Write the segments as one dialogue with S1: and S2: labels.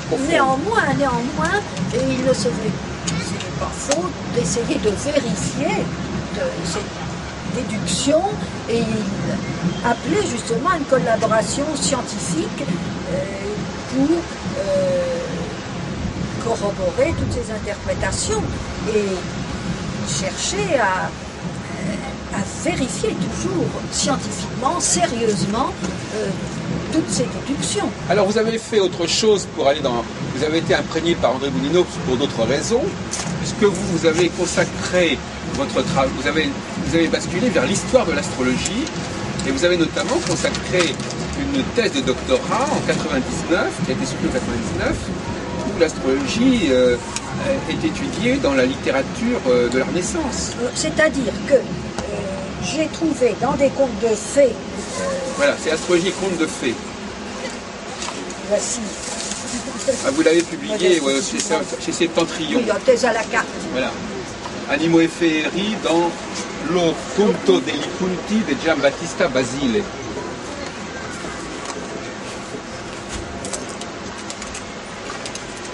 S1: profonde.
S2: Néanmoins, et il ne se fait pas faute d'essayer de vérifier ces déductions, et il appelait justement à une collaboration scientifique pour corroborer toutes ces interprétations et chercher à vérifier toujours scientifiquement, sérieusement, toutes ces déductions.
S1: Alors vous avez fait autre chose pour aller dans... Vous avez été imprégné par André Boudinot pour d'autres raisons, puisque vous avez consacré votre travail, vous avez basculé vers l'histoire de l'astrologie, et vous avez notamment consacré une thèse de doctorat en 99, qui a été soutenue en 99, où l'astrologie est étudiée dans la littérature de la Renaissance.
S2: C'est-à-dire que j'ai trouvé dans des contes de fées...
S1: Voilà, c'est Astrologie et contes de fées.
S2: Voici.
S1: Ah, vous l'avez publié chez Septentrion.
S2: Oui, thèse à la carte.
S1: Voilà. Animo e Feeri dans Lo Conto degli Punti de Giambattista Basile.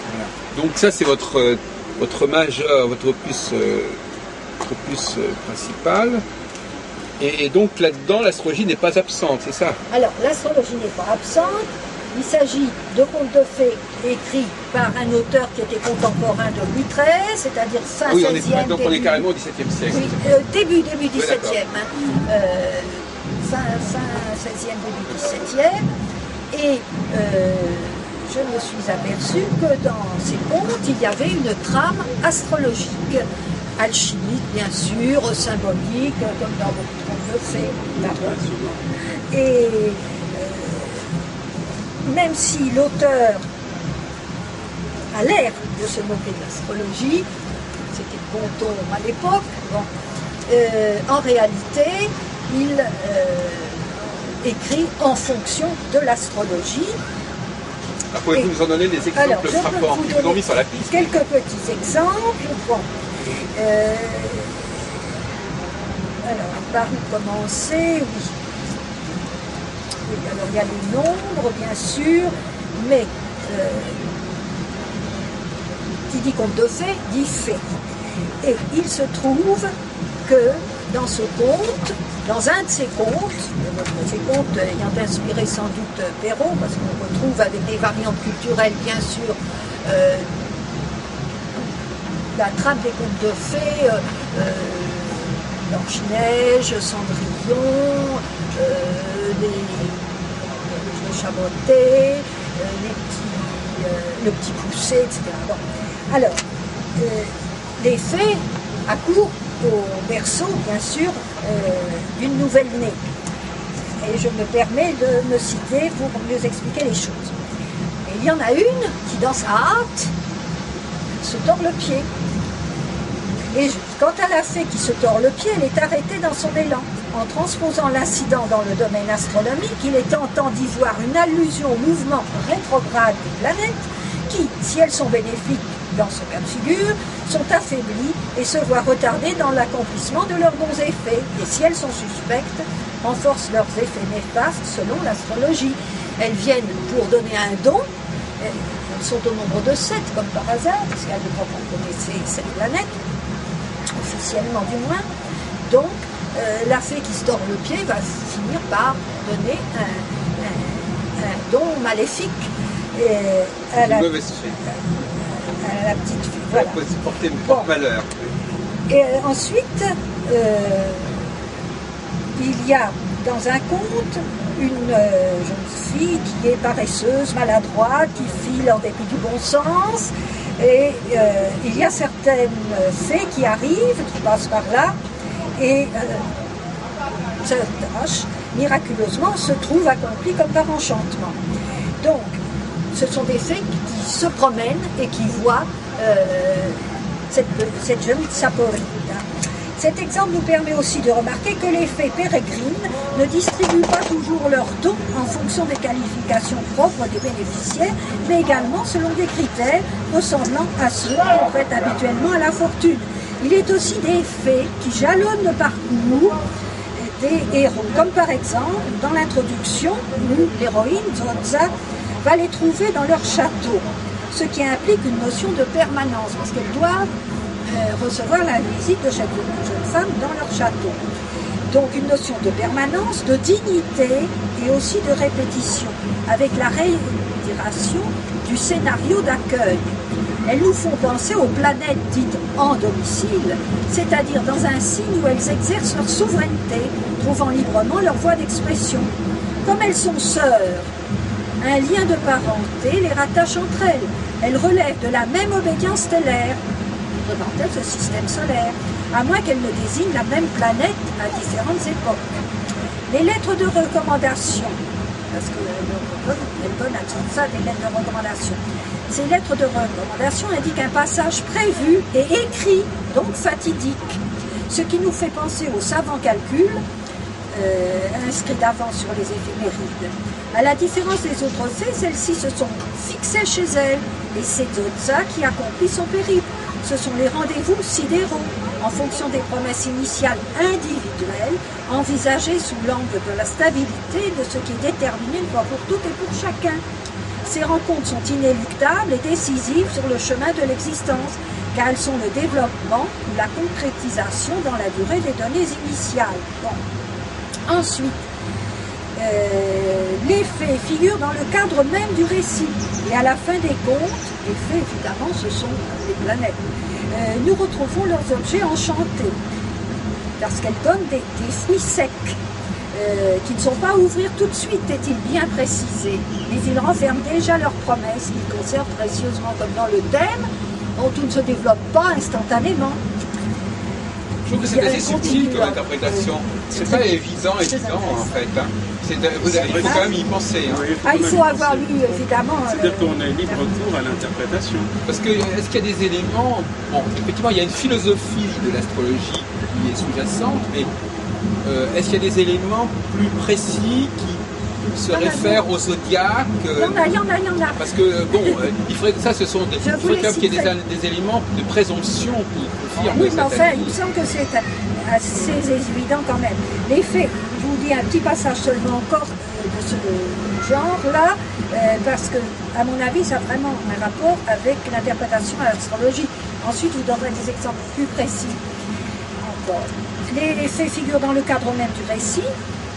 S1: Voilà. Donc ça c'est votre majeur, votre opus principal. Et donc là-dedans, l'astrologie n'est pas absente, c'est ça?
S2: Alors, l'astrologie n'est pas absente. Il s'agit de contes de fées écrits par un auteur qui était contemporain de Louis XIII, c'est-à-dire fin
S1: oui,
S2: 16e.
S1: Donc on est carrément au XVIIe siècle.
S2: Oui, début 17e. Fin 16e, début 17e. Et je me suis aperçu que dans ces contes, il y avait une trame astrologique. Alchimique, bien sûr, symbolique, comme dans beaucoup de contes de fées. Et même si l'auteur a l'air de se moquer de l'astrologie, c'était le bon ton à l'époque, bon, en réalité, il écrit en fonction de l'astrologie.
S1: Pouvez-vous nous en donner des exemples frappants qui vous ont mis sur la piste?
S2: Quelques petits exemples. Bon. Alors, par où commencer? Oui. Alors, il y a les nombres, bien sûr, mais qui dit conte de fées, dit fée. Et il se trouve que dans ce conte, dans un de ces contes ayant inspiré sans doute Perrault, parce qu'on retrouve avec des variantes culturelles, bien sûr, la trame des contes de fées, Blanche-Neige, Cendrillon, les Chabotés, le petit poussé, etc. Bon. Alors, les fées accourent au berceau, bien sûr, d'une nouvelle-née. Et je me permets de me citer pour mieux expliquer les choses. Et il y en a une qui, dans sa hâte, se tord le pied. Et quant à la fée qui se tord le pied, elle est arrêtée dans son élan. En transposant l'incident dans le domaine astronomique, il est tentant d'y voir une allusion au mouvement rétrograde des planètes qui, si elles sont bénéfiques dans ce cas de figure, sont affaiblies et se voient retardées dans l'accomplissement de leurs bons effets. Et si elles sont suspectes, renforcent leurs effets néfastes selon l'astrologie. Elles viennent pour donner un don. Elles sont au nombre de 7, comme par hasard, parce qu'à l'époque on connaissait 7 planètes, officiellement du moins. Donc, la fée qui se tord le pied va finir par donner un don maléfique à la petite fille.
S1: Voilà. Elle peut porter une forte valeur.
S2: Et ensuite, il y a dans un conte une jeune fille qui est paresseuse, maladroite, qui file en dépit du bon sens. Et il y a certaines fées qui arrivent, qui passent par là, et cette tâche, miraculeusement, se trouve accomplie comme par enchantement. Donc, ce sont des fées qui se promènent et qui voient cette jeune saporite. Cet exemple nous permet aussi de remarquer que les fées pérégrines ne distribuent pas toujours leurs dons en fonction des qualifications propres des bénéficiaires, mais également selon des critères ressemblant à ceux qu'on prête habituellement à la fortune. Il est aussi des fées qui jalonnent le parcours des héros, comme par exemple dans l'introduction où l'héroïne Zorza va les trouver dans leur château. ce qui implique une notion de permanence, parce qu'elles doivent recevoir la visite de chaque jeune femme dans leur château. Donc une notion de permanence, de dignité et aussi de répétition, avec la réitération du scénario d'accueil. Elles nous font penser aux planètes dites en domicile, c'est-à-dire dans un signe où elles exercent leur souveraineté, trouvant librement leur voie d'expression. Comme elles sont sœurs, un lien de parenté les rattache entre elles. Elles relèvent de la même obédience stellaire, représentant ce système solaire, à moins qu'elles ne désignent la même planète à différentes époques. Les lettres de recommandation, parce qu'elles donnent à ça des lettres de recommandation. Ces lettres de recommandation indiquent un passage prévu et écrit, donc fatidique, ce qui nous fait penser aux savants calculs inscrits d'avance sur les éphémérides. À la différence des autres fées, celles-ci se sont fixées chez elles, et c'est Zoza qui accomplit son périple. Ce sont les rendez-vous sidéraux, en fonction des promesses initiales individuelles, envisagées sous l'angle de la stabilité de ce qui est déterminé une fois pour toutes et pour chacun. Ces rencontres sont inéluctables et décisives sur le chemin de l'existence, car elles sont le développement ou la concrétisation dans la durée des données initiales. Bon. Ensuite, les fées figurent dans le cadre même du récit. Et à la fin des contes, les fées, évidemment, ce sont les planètes. Nous retrouvons leurs objets enchantés, parce qu'elles donnent des fruits secs, qui ne sont pas à ouvrir tout de suite, est-il bien précisé. Mais ils renferment déjà leurs promesses, qu'ils conservent précieusement, comme dans le thème, dont tout ne se développe pas instantanément.
S1: Je trouve que c'est assez subtil comme interprétation. C'est pas évident en fait. Hein. Il faut quand même y penser. Hein.
S2: Oui, il faut avoir lu évidemment.
S3: C'est-à-dire qu'on a libre cours à l'interprétation.
S1: Parce que est-ce qu'il y a des éléments. Bon, effectivement, il y a une philosophie de l'astrologie qui est sous-jacente, mais est-ce qu'il y a des éléments plus précis qui se réfèrent au zodiaque?
S2: Il y en a.
S1: Parce que, bon, il faudrait que ça, ce sont des. Il faudrait quand même qu'il y ait des éléments de présomption pour dire.
S2: Oui, mais enfin, il me semble que c'est assez évident quand même. Les faits, je vous dis un petit passage seulement encore de ce genre-là, parce que, à mon avis, ça a vraiment un rapport avec l'interprétation à l'astrologie. Ensuite, je vous donnerai des exemples plus précis encore. Les faits figurent dans le cadre même du récit,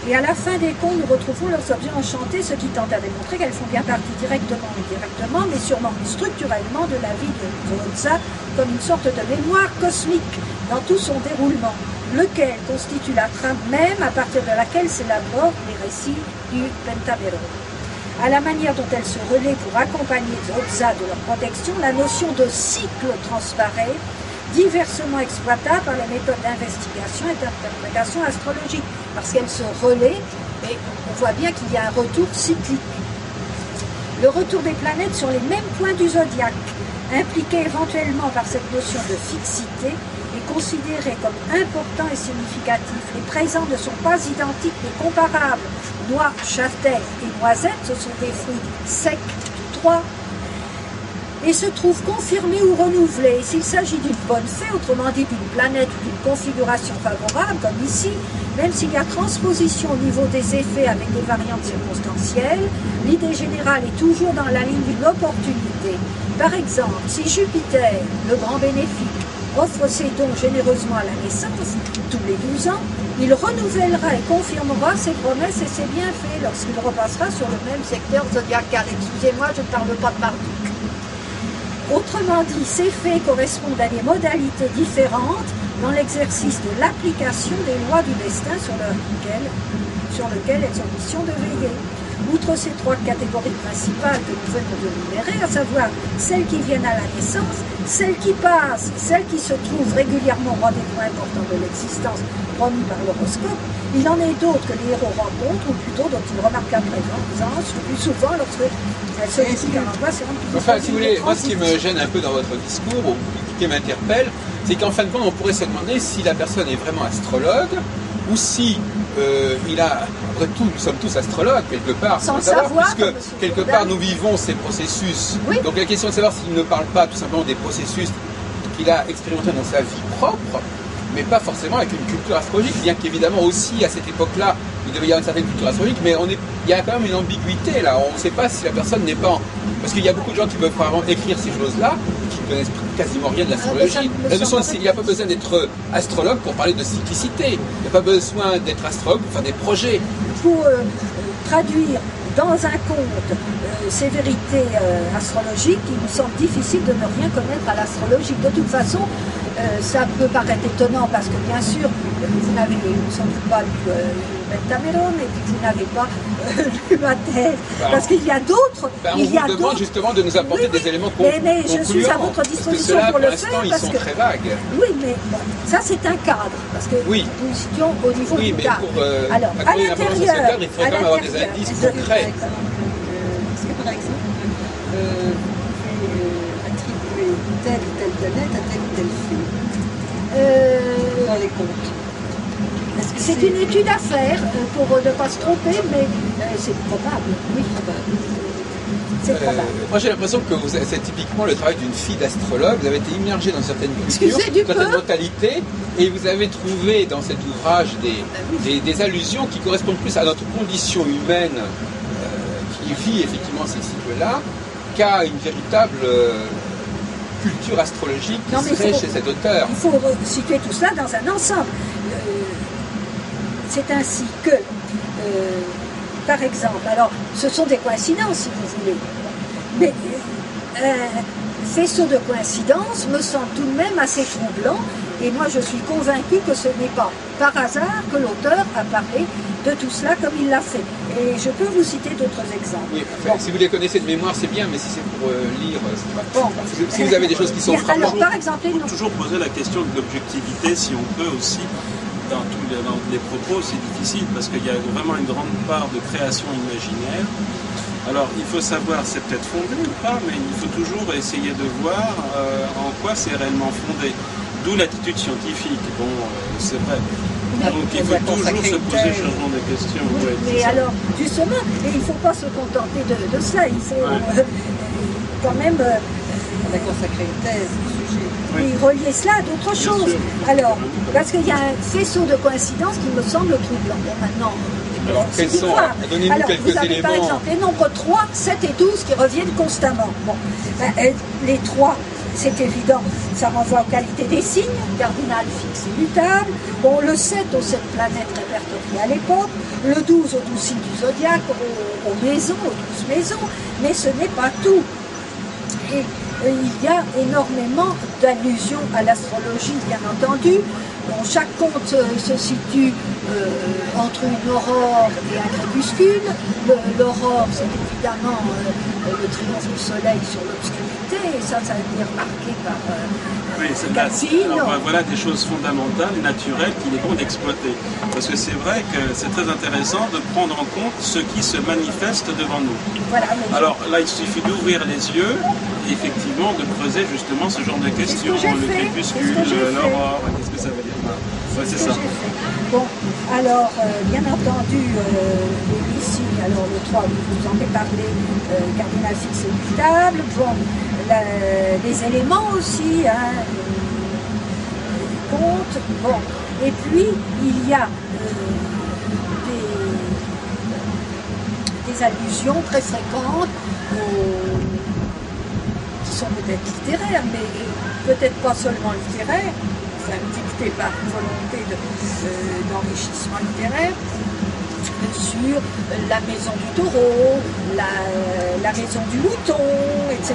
S2: et à la fin des contes, nous retrouvons leurs objets enchantés, ce qui tente à démontrer qu'elles font bien partie directement ou indirectement, mais sûrement structurellement de la vie de Zoza, comme une sorte de mémoire cosmique dans tout son déroulement, lequel constitue la trame même à partir de laquelle s'élaborent les récits du Pentamerone. À la manière dont elles se relaient pour accompagner Zoza de leur protection, la notion de cycle transparaît, diversement exploitable par les méthodes d'investigation et d'interprétation astrologique, parce qu'elles se relaient, et on voit bien qu'il y a un retour cyclique. Le retour des planètes sur les mêmes points du zodiaque, impliqué éventuellement par cette notion de fixité, est considéré comme important et significatif. Les présents ne sont pas identiques mais comparables. Noix, châtaignes et noisettes, ce sont des fruits secs, trois, et se trouvent confirmés ou renouvelés. S'il s'agit d'une bonne fée, autrement dit d'une planète ou d'une configuration favorable, comme ici, même s'il y a transposition au niveau des effets avec des variantes circonstancielles, l'idée générale est toujours dans la ligne d'une opportunité. Par exemple, si Jupiter, le grand bénéfique, offre ses dons généreusement à la naissance, tous les 12 ans, il renouvellera et confirmera ses promesses et ses bienfaits lorsqu'il repassera sur le même secteur zodiacal. Excusez-moi, je ne parle pas de Marduk. Autrement dit, ces faits correspondent à des modalités différentes dans l'exercice de l'application des lois du destin sur lequel elles ont mission de veiller. Outre ces trois catégories principales que nous venons de numérer, à savoir celles qui viennent à la naissance, celles qui passent, celles qui se trouvent régulièrement au rendez-vous important de l'existence promis par l'horoscope, il en est d'autres que les héros rencontrent, ou plutôt dont ils remarquent la présence, le plus souvent lorsque elles se décident à l'endroit.
S1: Enfin, si vous voulez, moi ce qui me gêne un peu dans votre discours, ou qui m'interpelle, c'est qu'en fin de compte, on pourrait se demander si la personne est vraiment astrologue, ou si il a, après tout, nous sommes tous astrologues quelque part,
S2: sans savoir,
S1: puisque quelque part nous vivons ces processus.
S2: Oui.
S1: Donc la question de savoir s'il ne parle pas tout simplement des processus qu'il a expérimentés dans sa vie propre, mais pas forcément avec une culture astrologique, bien qu'évidemment aussi à cette époque-là, il devait y avoir une certaine culture astrologique, mais il y a quand même une ambiguïté là, on ne sait pas si la personne n'est pas... Parce qu'il y a beaucoup de gens qui peuvent vraiment écrire ces choses-là, qui ne connaissent quasiment rien de l'astrologie. Il n'y a pas besoin d'être astrologue pour parler de cyclicité, il n'y a pas besoin d'être astrologue pour faire des projets.
S2: Pour traduire dans un conte ces vérités astrologiques, il me semble difficile de ne rien connaître à l'astrologie. De toute façon, ça peut paraître étonnant parce que bien sûr, vous n'avez sans doute pas lu Pentameron et puis vous n'avez pas lu ma thèse. Parce qu'il y a d'autres.
S1: On vous demande justement de nous apporter des éléments concluants.
S2: Mais je suis à votre disposition pour le faire.
S1: Ils sont très vagues.
S2: Oui, mais bon, ça c'est un cadre. Parce que nous étions au niveau du cadre. Alors, à l'intérieur,
S1: il faudrait quand même avoir des indices concrets.
S4: Est-ce que par exemple, attribuer telle ou telle planète à telle ou telle fée dans les contes?
S2: C'est une étude à faire pour ne pas se tromper, mais c'est probable. Oui, c'est probable.
S1: Moi j'ai l'impression que c'est typiquement le travail d'une fille d'astrologue. Vous avez été immergée dans certaines cultures, certaines mentalités, et vous avez trouvé dans cet ouvrage des allusions qui correspondent plus à notre condition humaine qui vit effectivement ces cycles-là, qu'à une véritable culture astrologique qui serait chez cet auteur. Il
S2: faut situer tout cela dans un ensemble. C'est ainsi que, par exemple, alors ce sont des coïncidences si vous voulez, mais faisceau de coïncidences me semble tout de même assez troublant, et moi je suis convaincue que ce n'est pas par hasard que l'auteur a parlé de tout cela comme il l'a fait. Et je peux vous citer d'autres exemples.
S1: Oui, si vous les connaissez de mémoire, c'est bien, mais si c'est pour lire, c'est pas bon. Si vous avez des choses qui sont frappantes.
S2: Alors, par exemple,
S3: on peut toujours poser la question de l'objectivité, si on peut aussi. Dans les propos, c'est difficile parce qu'il y a vraiment une grande part de création imaginaire. Alors, il faut savoir, c'est peut-être fondé ou pas, mais il faut toujours essayer de voir en quoi c'est réellement fondé. D'où l'attitude scientifique. Bon, c'est vrai. Donc, il faut toujours se poser ce genre de questions.
S2: Oui, mais alors, justement, il ne faut pas se contenter de ça. Il faut quand même...
S4: On a consacré une thèse au sujet.
S2: Oui, relier cela à d'autres choses. Alors, parce qu'il y a un faisceau de coïncidences qui me semble troublant. Bon, maintenant,
S1: alors, quels sont, donnez-nous quelques
S2: vous avez,
S1: éléments.
S2: Par exemple, les nombres 3, 7 et 12 qui reviennent constamment. Bon, les 3, c'est évident, ça renvoie aux qualités des signes, cardinal, fixe et mutable. Bon, le 7 aux 7 planètes répertoriées à l'époque, le 12 aux 12 signes du zodiaque, aux maisons, aux 12 maisons, mais ce n'est pas tout. Et il y a énormément d'allusions à l'astrologie, bien entendu. Bon, chaque conte se situe entre une aurore et un crépuscule. L'aurore, c'est évidemment le triomphe du soleil sur l'obscurité, et ça a été remarqué par Cassine.
S3: Voilà des choses fondamentales, naturelles, qu'il est bon d'exploiter. Parce que c'est vrai que c'est très intéressant de prendre en compte ce qui se manifeste devant nous.
S2: Voilà,
S3: alors là, il suffit d'ouvrir les yeux et effectivement de creuser justement ce genre de questions. Le crépuscule, l'aurore, qu'est-ce que ça veut dire? Ouais, c'est ça.
S2: Bon, alors, bien entendu, les signes, alors le 3, vous en avez parlé, cardinal fixe et mutable, bon, les éléments aussi, hein, compte, bon, et puis il y a des allusions très fréquentes qui sont peut-être littéraires, mais peut-être pas seulement littéraires, dicté par une volonté d'enrichissement littéraire, sur la maison du taureau, la maison du mouton, etc.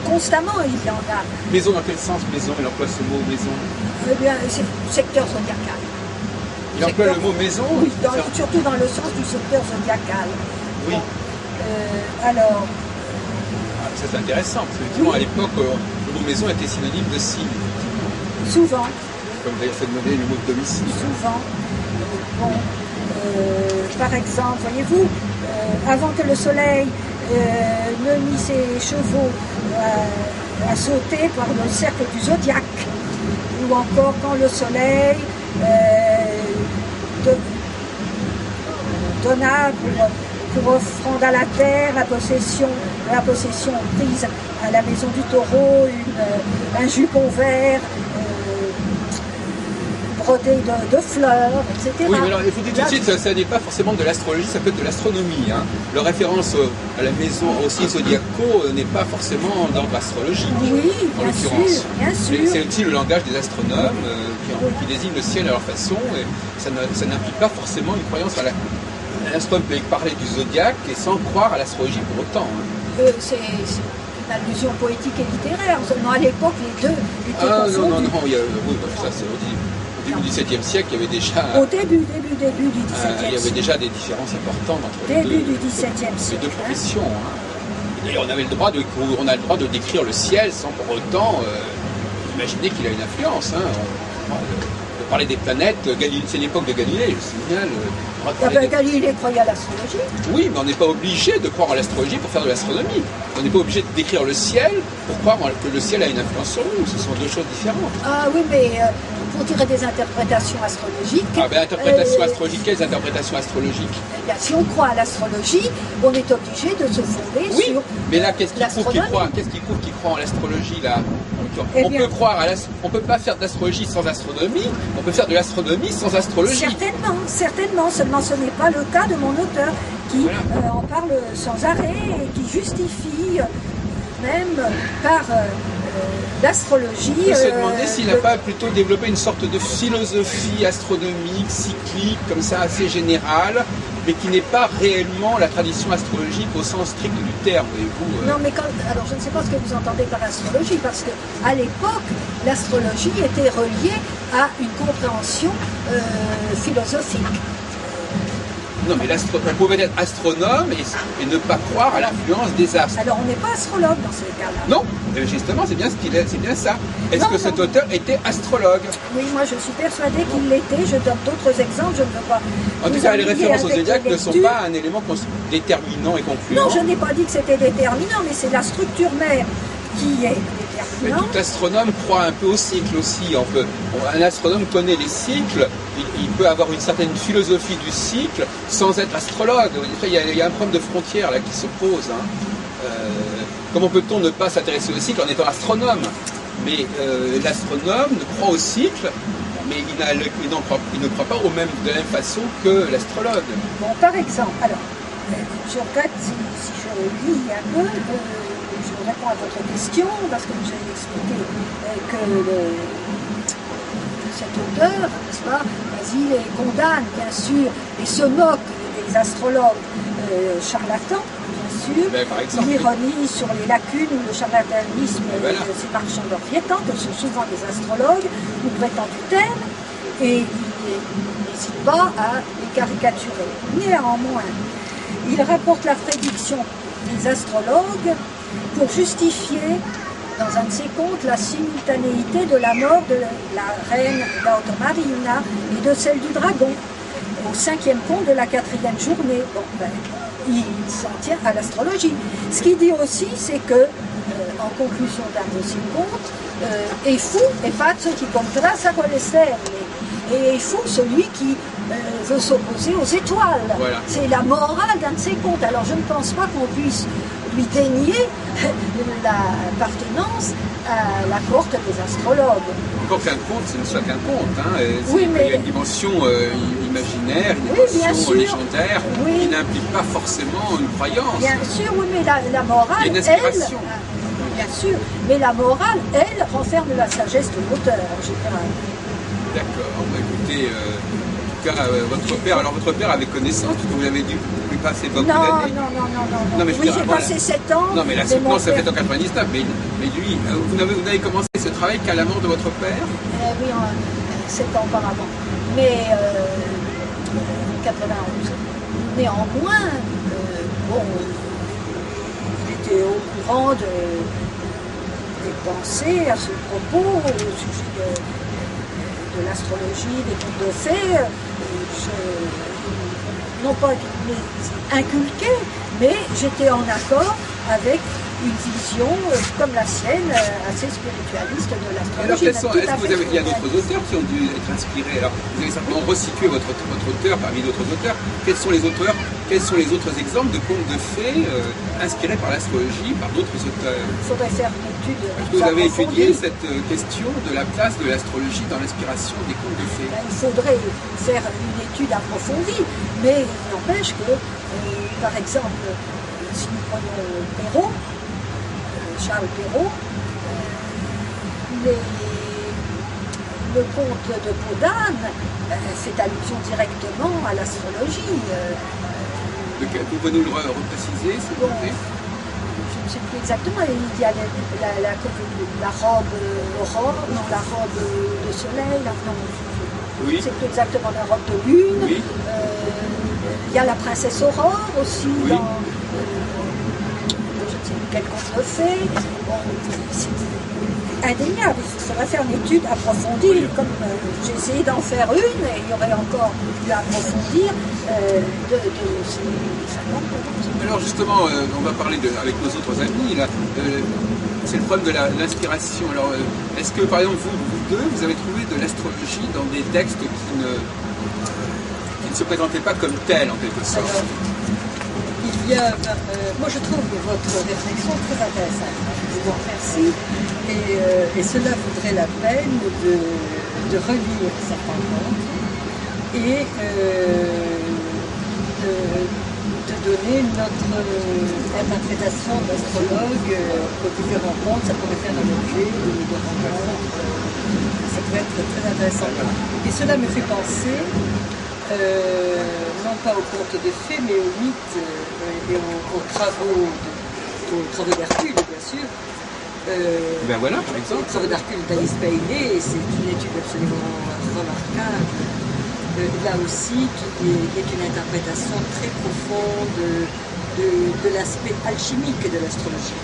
S2: Constamment, il y en a.
S1: Maison dans quel sens maison? Il emploie ce mot maison?
S2: Eh bien, c'est secteur zodiacal.
S1: Il emploie le mot maison?
S2: Oui, surtout dans le sens du secteur zodiacal.
S1: Oui.
S2: Bon, alors...
S1: ça c'est intéressant, parce qu'effectivement, à l'époque, le mot maison était synonyme de signe.
S2: Souvent.
S1: Comme d'ailleurs fait demander le mot de domicile.
S2: Souvent. Bon, par exemple, voyez-vous, avant que le soleil ne mit ses chevaux à sauter par le cercle du zodiaque, ou encore quand le soleil donna pour offrande à la terre la possession prise à la maison du taureau, un jupon vert, brodés de fleurs, etc.
S1: Oui, mais alors il faut dire tout de suite, ça n'est pas forcément de l'astrologie, ça peut être de l'astronomie. Hein. Le référence à la maison, au signe zodiaco, n'est pas forcément d'ordre astrologique,
S2: Oui,
S1: en
S2: bien
S1: l'occurrence.
S2: sûr, bien sûr.
S1: C'est aussi le langage des astronomes qui désignent le ciel à leur façon, et ça n'implique pas forcément une croyance à la... Un astronome peut parler du zodiaque et sans croire à l'astrologie pour autant. Hein.
S2: C'est une allusion poétique et littéraire. Seulement à l'époque, les deux étaient
S1: Ah
S2: confondus.
S1: non, oui, ça c'est au début du XVIIe siècle, il y avait déjà...
S2: Au début du XVIIe
S1: il y avait
S2: siècle.
S1: déjà des différences importantes entre les
S2: Début
S1: deux,
S2: du XVIIe
S1: les
S2: siècle.
S1: deux professions. Hein. Et on a le droit de décrire le ciel sans pour autant imaginer qu'il a une influence. Hein. De parler des planètes, c'est l'époque de Galilée, je signale.
S2: Galilée croyait à l'astrologie.
S1: Oui, mais on n'est pas obligé de croire à l'astrologie pour faire de l'astronomie. On n'est pas obligé de décrire le ciel pour croire que le ciel a une influence sur nous. Ce sont deux choses différentes.
S2: Ah oui, mais pour tirer des interprétations astrologiques...
S1: Ah ben, interprétation astrologique, quelles interprétations astrologiques?
S2: Eh bien, si on croit à l'astrologie, on est obligé de se fonder
S1: Oui,
S2: sur
S1: mais là, qu'est-ce qui prouve qu'il croit?
S2: l'astronomie.
S1: Qu'est-ce qui prouve qu'il croit en l'astrologie, là?
S2: Eh
S1: On
S2: bien-
S1: peut croire on peut pas faire d'astrologie sans astronomie, on peut faire de l'astronomie sans astrologie.
S2: Certainement, seulement ce n'est pas le cas de mon auteur qui
S1: Voilà.
S2: en parle sans arrêt et qui justifie même par l'astrologie.
S1: On peut se demander s'il n'a pas plutôt développé une sorte de philosophie astronomique, cyclique, comme ça, assez générale, mais qui n'est pas réellement la tradition astrologique au sens strict du terme, voyez-vous.
S2: Non, mais alors je ne sais pas ce que vous entendez par astrologie, parce qu'à l'époque, l'astrologie était reliée à une compréhension philosophique.
S1: Non, mais on pouvait être astronome et ne pas croire à l'influence des astres.
S2: Alors on n'est pas astrologue dans ces cas-là.
S1: Non, justement, c'est bien c'est bien ça. Est-ce
S2: Non,
S1: que cet
S2: non.
S1: auteur était astrologue?
S2: Oui, moi je suis persuadée qu'il l'était. Je donne d'autres exemples, je ne veux pas.
S1: En tout
S2: vous
S1: cas, les
S2: ennuyer
S1: références au
S2: avec
S1: zodiaque
S2: les
S1: ne sont
S2: lectures.
S1: pas un élément déterminant et concluant.
S2: Non, je n'ai pas dit que c'était déterminant, mais c'est la structure mère qui est
S1: Mais
S2: déterminante.
S1: tout astronome croit un peu au cycle aussi. Un astronome connaît les cycles, il peut avoir une certaine philosophie du cycle sans être astrologue. Il y a un problème de frontière là qui se pose. Hein. Comment peut-on ne pas s'intéresser au cycle en étant astronome? Mais l'astronome croit au cycle, mais il ne croit pas de la même façon que l'astrologue.
S2: Bon, par exemple, alors, je regrette si je lis un peu, je réponds à votre question, parce que j'ai expliqué que cet auteur, n'est-ce pas, Basile condamne, bien sûr, et se moque des astrologues charlatans, bien sûr.
S1: Ben, par exemple.
S2: Il ironise sur les lacunes ou le charlatanisme
S1: voilà.
S2: de ces marchands d'Orient, que sont souvent des astrologues ou prétendus tels, et il n'hésite pas à les caricaturer. Néanmoins, il rapporte la prédiction des astrologues pour justifier, dans un de ses contes, la simultanéité de la mort de la reine Marina et de celle du dragon, au 5e conte de la 4e journée. Bon, ben, il s'en tient à l'astrologie. Ce qu'il dit aussi, c'est que, en conclusion d'un de ses contes, est fou et pazzo qui contraste a quelle stelle. Et est fou celui qui veut s'opposer aux étoiles.
S1: Voilà.
S2: C'est la morale d'un de ses contes. Alors je ne pense pas qu'on puisse lui dénier l'appartenance à la cohorte des astrologues.
S1: Encore qu'un conte, ce ne soit qu'un conte. Hein.
S2: Oui, mais-
S1: Il y a une dimension imaginaire, une
S2: Oui, bien
S1: dimension
S2: sûr.
S1: légendaire,
S2: Oui.
S1: qui n'implique pas forcément une croyance.
S2: Bien sûr, oui, mais la morale,
S1: Il y a une
S2: elle,
S1: inspiration.
S2: bien sûr, mais la morale, elle, renferme la sagesse de l'auteur en général.
S1: D'accord. Bah, écoutez, en tout cas, votre père avait connaissance, parce que vous avez dû lui passer beaucoup
S2: Non,
S1: d'années.
S2: non.
S1: Non, mais je veux
S2: Oui,
S1: dire,
S2: j'ai
S1: voilà.
S2: passé 7 ans.
S1: Non, mais la
S2: mon
S1: soutenance, ça
S2: père-
S1: fait en 99. Mais lui, vous n'avez commencé ce travail qu'à la mort de votre père?
S2: Oui, 7 ans auparavant. Mais 91. Néanmoins, bon, il était au courant des pensées à ce propos, au sujet de l'astrologie, des contes de fées. Non pas qu'il me les inculqué, mais j'étais en accord avec une vision comme la sienne, assez spiritualiste de
S1: Alors,
S2: l'astrologie.
S1: il y a d'autres auteurs qui ont dû être inspirés? Alors, vous avez simplement resitué votre auteur parmi d'autres auteurs. Quels sont les autres exemples de contes de fées inspirés par l'astrologie, par d'autres auteurs?
S2: Il faudrait faire une étude.
S1: Est-ce que vous avez étudié cette question de la place de l'astrologie dans l'inspiration des contes de fées?
S2: Il faudrait faire une étude approfondie, mais il n'empêche que, par exemple, si nous prenons Perrault, Charles Perrault, le conte de Peau-d'Âne fait allusion directement à l'astrologie.
S1: Vous pouvez nous le repréciser, s'il vous plaît?
S2: Je ne sais plus exactement, il y a la robe aurore, non, la robe de soleil,
S1: Oui.
S2: c'est plus exactement la robe de lune.
S1: Oui.
S2: Il y a la princesse Aurore aussi
S1: Oui.
S2: dans je ne sais plus quel conte de fées. Bon, c'est indéniable, il faudrait faire une étude approfondie, comme j'ai essayé d'en faire une, et il y aurait encore pu approfondir de ces 50 contes.
S1: Alors justement, on va parler avec nos autres amis, là, c'est le problème de l'inspiration. Alors, est-ce que par exemple vous deux, vous avez trouvé de l'astrologie dans des textes qui ne se présentaient pas comme tels en quelque sorte?
S4: Alors, il y a, moi je trouve votre réflexion très intéressante. Je vous remercie. Et cela vaudrait la peine de relire certains contes et de donner notre interprétation d'astrologue aux différents contes. Ça pourrait faire un objet de rencontre. Ça pourrait être très intéressant. Et cela me fait penser non pas aux contes de fées, mais aux mythes et aux travaux d'Hercule, bien sûr.
S1: Ben voilà, par exemple.
S4: Les travaux d'Hercule d'Alice Bailey, et c'est une étude absolument remarquable. Là aussi, qui est une interprétation très profonde de l'aspect alchimique de l'astrologie.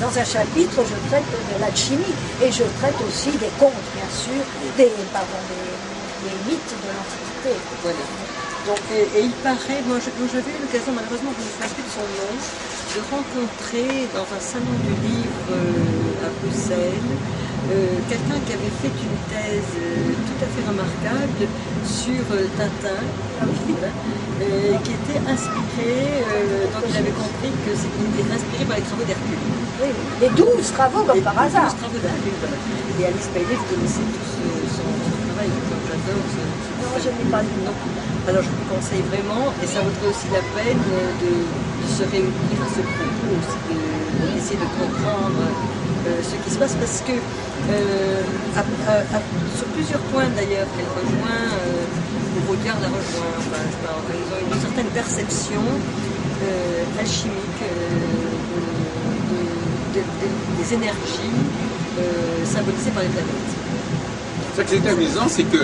S2: Dans un chapitre, je traite de l'alchimie et je traite aussi des contes, bien sûr, des mythes de l'Antiquité.
S4: Voilà. Donc, et il paraît, moi j'avais eu l'occasion, malheureusement je me souviens plus de son nom, de rencontrer dans un salon du livre à Bruxelles quelqu'un qui avait fait une thèse tout à fait remarquable sur Tintin, qui était inspiré, donc il avait compris que c'était inspiré par les travaux d'Hercule.
S2: Oui, les 12 travaux comme par hasard.
S4: 12 travaux d'Hercule, voilà. Et Alice Bailey, vous connaissez tous son travail, comme j'adore.
S2: Non, je n'ai pas lu.
S4: Non. Alors je vous conseille vraiment, et ça vaudrait aussi la peine de se réunir à ce propos, d'essayer de comprendre ce qui se passe, parce que sur plusieurs points d'ailleurs qu'elle rejoint, Baudelaire la rejoint, enfin, ils ont une certaine perception alchimique des énergies symbolisées par les planètes.
S1: Ce qui est amusant, c'est que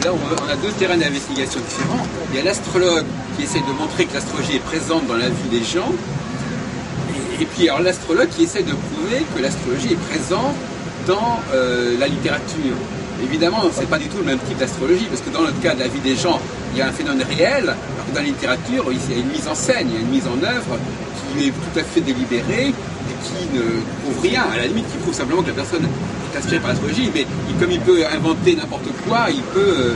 S1: là, on a deux terrains d'investigation différents. Il y a l'astrologue qui essaie de montrer que l'astrologie est présente dans la vie des gens, et puis alors l'astrologue qui essaie de prouver que l'astrologie est présente dans la littérature. Évidemment, ce n'est pas du tout le même type d'astrologie, parce que dans le cas de la vie des gens, il y a un phénomène réel, alors que dans la littérature, il y a une mise en scène, il y a une mise en œuvre qui est tout à fait délibérée, et qui ne prouve rien, à la limite qui prouve simplement que la personne est inspirée par l'astrologie, mais comme il peut inventer n'importe quoi, il peut,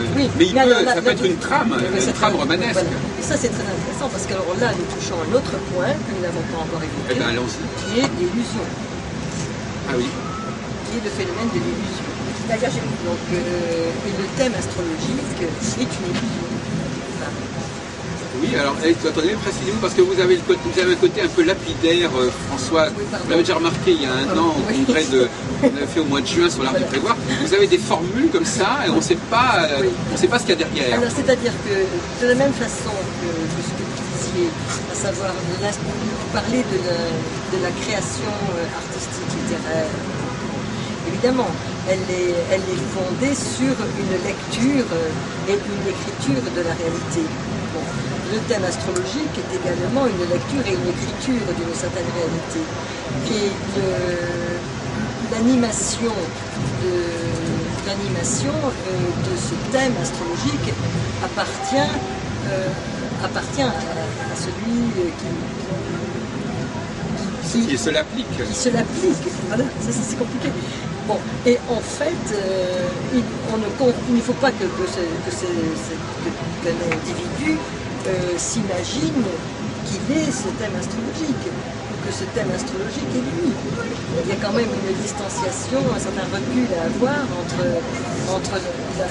S1: ça peut être une trame romanesque.
S4: Voilà. Et ça c'est très intéressant, parce que alors là nous touchons un autre point que nous n'avons pas encore évoqué,
S1: Eh bien, allons-y.
S4: qui est l'illusion,
S1: Ah oui.
S4: qui est le phénomène de l'illusion.
S2: C'est-à-dire,
S4: Donc, et le thème astrologique est une illusion. Enfin,
S1: Oui, alors attendez, précisez-vous, parce que vous avez un côté un peu lapidaire, Françoise.
S4: Oui, pardon.
S1: Vous l'avez déjà remarqué il y a un an au
S4: Oui.
S1: congrès qu'on avait fait au mois de juin sur l'art de prévoir. Vous avez des formules comme ça et on ne sait pas ce qu'il y a derrière.
S4: alors, c'est-à-dire que de la même façon que ce que vous disiez, à savoir, vous parlez de la création artistique littéraire, évidemment, elle est fondée sur une lecture et une écriture de la réalité. Bon, le thème astrologique est également une lecture et une écriture d'une certaine réalité. Et l'animation de ce thème astrologique appartient appartient à celui
S1: Qui se l'applique.
S4: qui se l'applique. Voilà, ça c'est compliqué. Bon, et en fait, il ne faut pas qu'un individu s'imagine qu'il est ce thème astrologique, ou que ce thème astrologique est lui. Il y a quand même une distanciation, un certain recul à avoir entre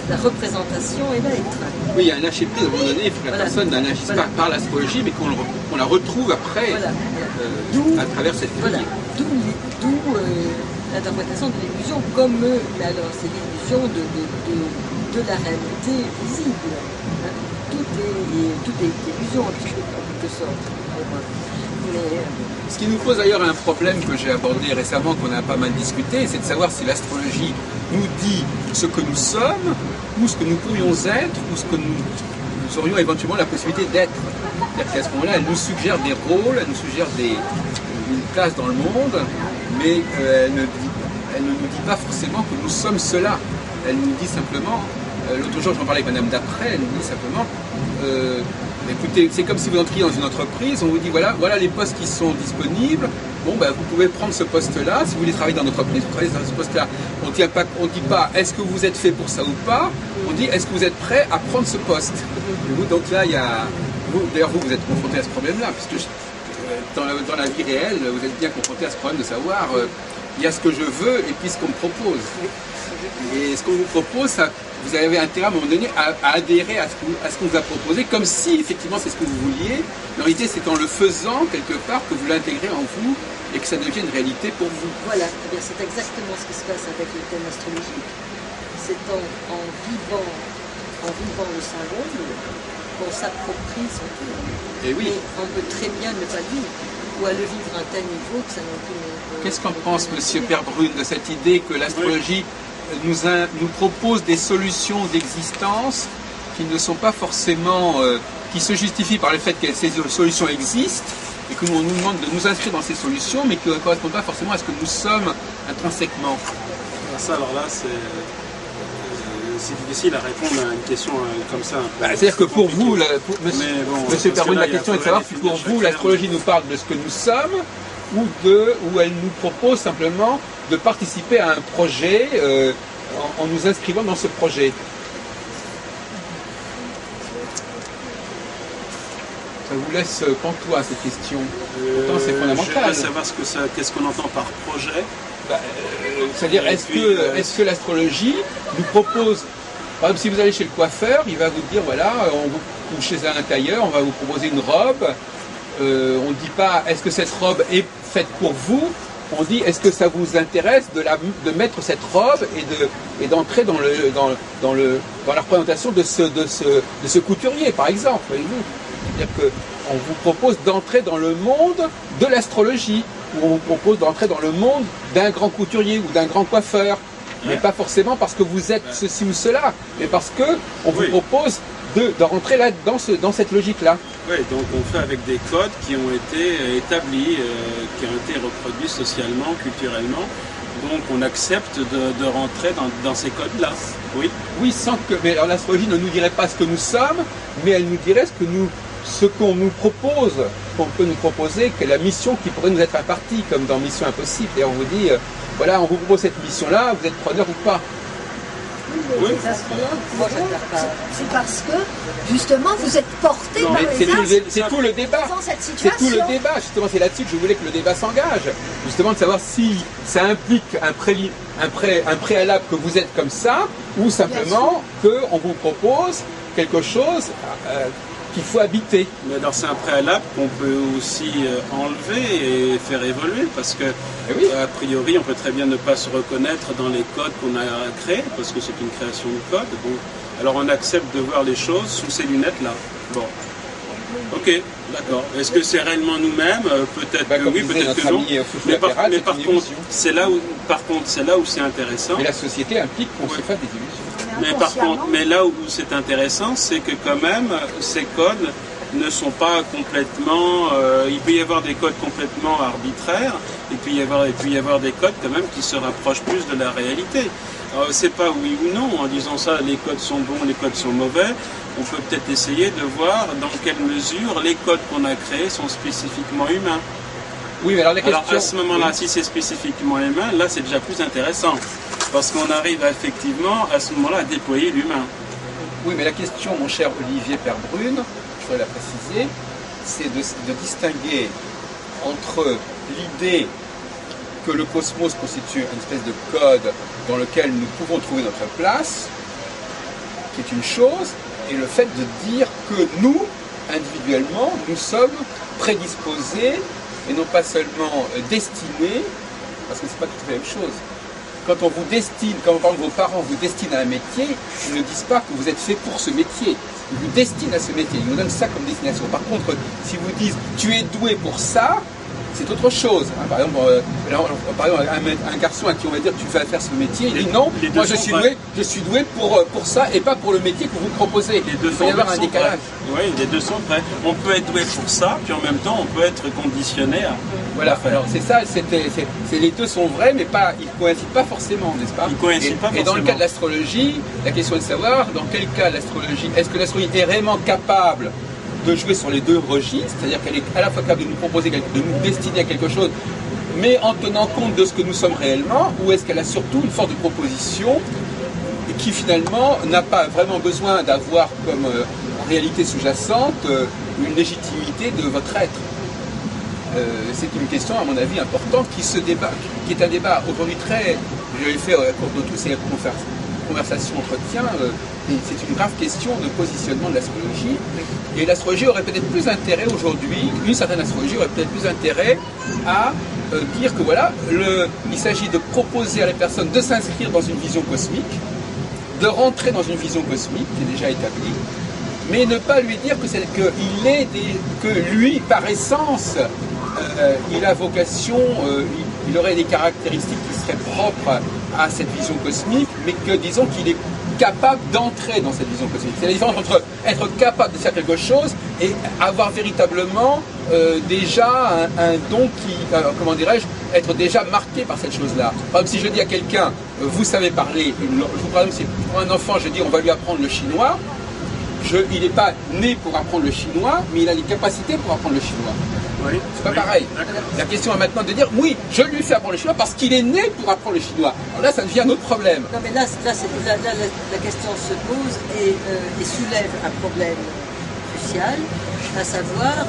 S4: la représentation et l'être.
S1: Oui, il y a un lâcher prise à un moment donné, il faut que la personne n'agisse pas par l'astrologie, mais qu'on la retrouve après à travers cette grille.
S4: D'où l'interprétation de l'illusion comme alors c'est l'illusion de la réalité visible. Hein. Tout est illusion en quelque sorte. Mais,
S1: ce qui nous pose d'ailleurs un problème que j'ai abordé récemment, qu'on a pas mal discuté, c'est de savoir si l'astrologie nous dit ce que nous sommes, ou ce que nous pourrions être, ou ce que nous aurions éventuellement la possibilité d'être. C'est-à-dire qu'à ce moment-là, elle nous suggère des rôles, elle nous suggère une place dans le monde, mais elle ne nous dit pas forcément que nous sommes cela. Elle nous dit simplement, l'autre jour j'en parlais avec Madame Daprès, elle nous dit simplement, écoutez, c'est comme si vous entriez dans une entreprise, on vous dit voilà les postes qui sont disponibles, bon ben vous pouvez prendre ce poste-là, si vous voulez travailler dans l'entreprise, vous travaillez dans ce poste-là. On ne dit pas est-ce que vous êtes fait pour ça ou pas, on dit est-ce que vous êtes prêt à prendre ce poste. Et vous, donc là, d'ailleurs vous êtes confronté à ce problème-là, puisque dans la vie réelle, vous êtes bien confronté à ce problème de savoir il y a ce que je veux et puis ce qu'on me propose. Et ce qu'on vous propose, vous avez intérêt à un moment donné à adhérer à ce qu'on vous a proposé, comme si effectivement c'est ce que vous vouliez. Mais en réalité, c'est en le faisant quelque part que vous l'intégrez en vous et que ça devient une réalité pour vous.
S4: Voilà, eh bien, c'est exactement ce qui se passe avec le thème astrologique. C'est en vivant le symbole qu'on s'approprie son thème.
S1: Et oui.
S4: Mais on peut très bien ne pas le vivre, ou à le vivre à un tel niveau que ça n'a aucune...
S1: Qu'est-ce qu'en pense M. Perbrun de cette idée que l'astrologie nous propose des solutions d'existence qui ne sont pas forcément... qui se justifient par le fait que ces solutions existent et que nous, on nous demande de nous inscrire dans ces solutions, mais qui ne correspondent pas forcément à ce que nous sommes intrinsèquement.
S3: Ça, alors là, c'est difficile à répondre à une question comme ça.
S1: C'est-à-dire que pour vous, Monsieur Perbrun, la question est de savoir si pour vous, l'astrologie nous parle de ce que nous sommes, ou elle nous propose simplement de participer à un projet en nous inscrivant dans ce projet. Ça vous laisse pantois cette question. Pourtant, c'est fondamental.
S3: Je veux savoir qu'est-ce qu'on entend par projet.
S1: C'est-à-dire, est-ce que l'astrologie nous propose, par exemple, si vous allez chez le coiffeur, il va vous dire, voilà, ou chez un tailleur, on va vous proposer une robe. On ne dit pas, est-ce que cette robe est faite pour vous? On dit, est-ce que ça vous intéresse de mettre cette robe et d'entrer dans la représentation de ce couturier, par exemple, voyez-vous? C'est-à-dire qu'on vous propose d'entrer dans le monde de l'astrologie, ou on vous propose d'entrer dans le monde d'un grand couturier ou d'un grand coiffeur, mais pas forcément parce que vous êtes ceci ou cela, mais parce qu'on vous propose de rentrer là dans cette logique-là.
S3: Oui, donc on fait avec des codes qui ont été établis, qui ont été reproduits socialement, culturellement. Donc on accepte de rentrer dans ces codes-là. Oui.
S1: Oui, sans que. Mais alors l'astrologie ne nous dirait pas ce que nous sommes, mais elle nous dirait ce qu'on nous propose, qu'on peut nous proposer, que la mission qui pourrait nous être impartie, comme dans Mission Impossible. Et on vous dit, voilà, on vous propose cette mission-là, vous êtes preneur ou pas.
S2: Oui, c'est parce que, justement, vous êtes porté par les astres.
S1: C'est tout le débat. C'est tout le débat. Justement, c'est là-dessus que je voulais que le débat s'engage. Justement, de savoir si ça implique un préalable que vous êtes comme ça, ou simplement qu'on vous propose quelque chose qu'il faut habiter.
S3: Mais alors c'est un préalable qu'on peut aussi enlever et faire évoluer, parce que a priori on peut très bien ne pas se reconnaître dans les codes qu'on a créés, parce que c'est une création de code. Bon, alors on accepte de voir les choses sous ces lunettes-là. Bon, ok, d'accord. Est-ce que c'est réellement nous-mêmes? Peut-être que oui, peut-être que non. Mais par contre, c'est là où c'est intéressant.
S1: Mais la société implique qu'on se fasse des illusions.
S3: Mais par contre, là où c'est intéressant, c'est que quand même, ces codes ne sont pas complètement... il peut y avoir des codes complètement arbitraires, et puis il y avoir des codes quand même qui se rapprochent plus de la réalité. C'est pas oui ou non, en disant ça, les codes sont bons, les codes sont mauvais. On peut peut-être essayer de voir dans quelle mesure les codes qu'on a créés sont spécifiquement humains.
S1: Oui, mais alors la question...
S3: Alors à ce moment-là, si c'est spécifiquement humain, là c'est déjà plus intéressant. Parce qu'on arrive effectivement à ce moment-là à déployer l'humain.
S1: Oui, mais la question, mon cher Olivier Perbrune, je voudrais la préciser, c'est de distinguer entre l'idée que le cosmos constitue une espèce de code dans lequel nous pouvons trouver notre place, qui est une chose, et le fait de dire que nous, individuellement, nous sommes prédisposés et non pas seulement destinés, parce que c'est pas tout à fait la même chose. Quand on vous destine, quand par exemple vos parents vous destinent à un métier, ils ne disent pas que vous êtes fait pour ce métier. Ils vous destinent à ce métier, ils vous donnent ça comme destination. Par contre, si vous disent tu es doué pour ça, c'est autre chose. Par exemple, un garçon à qui on va dire tu vas faire ce métier, il dit non, moi je suis doué pour ça et pas pour le métier que vous proposez. Il peut y avoir un décalage.
S3: Oui, les deux sont vrais. On peut être doué pour ça, puis en même temps on peut être conditionné à...
S1: Voilà, alors c'est ça, les deux sont vrais, mais pas, ils ne coïncident pas forcément, n'est-ce pas?
S3: Ils coïncident pas forcément.
S1: Et dans le cas de l'astrologie, la question est de savoir dans quel cas l'astrologie, est-ce que l'astrologie est réellement capable de jouer sur les deux registres, c'est-à-dire qu'elle est à la fois capable de nous proposer, de nous destiner à quelque chose, mais en tenant compte de ce que nous sommes réellement, ou est-ce qu'elle a surtout une force de proposition qui finalement n'a pas vraiment besoin d'avoir comme réalité sous-jacente une légitimité de votre être? C'est une question, à mon avis, importante qui est un débat aujourd'hui très, je l'ai fait au cours de tous ces conversations, entretiens, c'est une grave question de positionnement de l'astrologie. Et l'astrologie aurait peut-être plus intérêt aujourd'hui, une certaine astrologie aurait peut-être plus intérêt à dire que voilà, il s'agit de proposer à la personne de s'inscrire dans une vision cosmique, de rentrer dans une vision cosmique qui est déjà établie, mais ne pas lui dire que lui, par essence, il a vocation, il aurait des caractéristiques qui seraient propres à cette vision cosmique, mais que disons qu'il est capable d'entrer dans cette vision cosmique. C'est la différence entre être capable de faire quelque chose et avoir véritablement déjà un don qui, comment dirais-je, être déjà marqué par cette chose-là. Par exemple, si je dis à quelqu'un, vous savez parler, par exemple, si pour un enfant, je dis on va lui apprendre le chinois, il n'est pas né pour apprendre le chinois, mais il a les capacités pour apprendre le chinois.
S3: Oui,
S1: c'est pas pareil. La question est maintenant de dire, oui, je lui fais apprendre le chinois parce qu'il est né pour apprendre le chinois. Alors là, ça devient un autre problème.
S4: Non, mais là la question se pose et soulève un problème crucial, à savoir